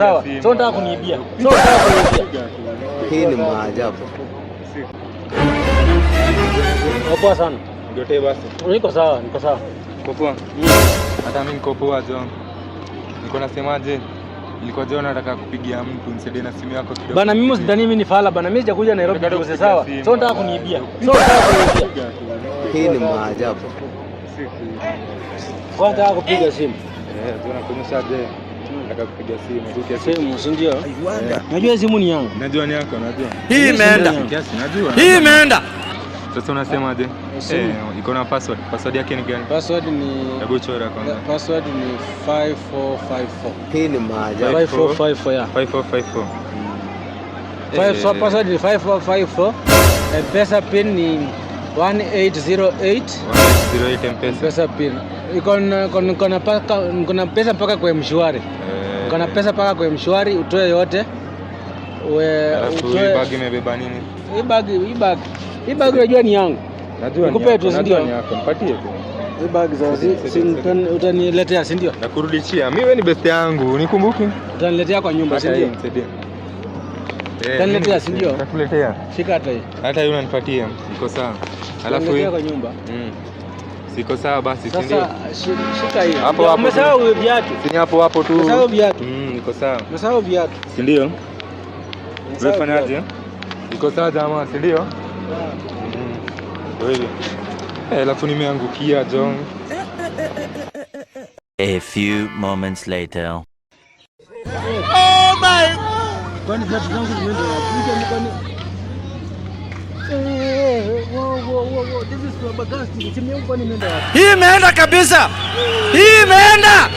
Sawa, sio nataka kuniibia. Sio nataka kuniibia. Hii ni maajabu. Poa sana. Ndio basi. Niko sawa, niko sawa. Uko poa? Hata mimi niko poa John. Niko nasemaje? Nilikuwa John nataka kupigia mtu nisaidie na simu yako kidogo. Bana mimi usidhani mimi ni fala bana. Mimi sijakuja Nairobi kwa sawa. Sio nataka kuniibia. Sio nataka kuniibia. Hii ni maajabu. Kwa nataka kupiga simu. John nakuonyesha je. Nataka kupiga simu. Simu, si ndio? Najua simu ni yangu. Najua ni yako, najua. Hii imeenda. Najua. Hii imeenda. Sasa unasemaje? Iko na password. Password yake ni gani? Password ni Hebu chora kwanza. Password ni 5454. Hii ni maajabu. 5454 ya. 5454. Password ni 5454. Pesa pin ni 1808. 1808 M-Pesa. Pesa pin. Iko na pesa mpaka kwa Mshwari. Iko na pesa mpaka kwa Mshwari, utoe yote. Hii bag imebeba nini? Hii bag unajua ni yangu. Najua ni nikupe tu, si ndio? Nipatie tu. Hii bag sasa utaniletea, si ndio? Nakurudishia. Mimi wewe ni best yangu, nikumbuke. Utaniletea kwa nyumba, si ndio? Utaniletea, si ndio? Nakuletea. Shika hata hii. Hata hiyo unanipatia. Iko sawa. Alafu hii kwa nyumba. Siko sawa basi, si ndio? Sasa shika hii. Hapo hapo. Umesahau viatu. Si hapo tu. Umesahau viatu. Iko sawa. Umesahau viatu. Si ndio? Unafanyaje? Iko sawa jamaa, si ndio? Wewe. Alafu nimeangukia John. A few moments later. Oh my! Kwani viatu zangu zimeenda wapi? Kwani this is for bagasti. Simu yangu kwani imeenda wapi? Hii imeenda kabisa. Hii imeenda.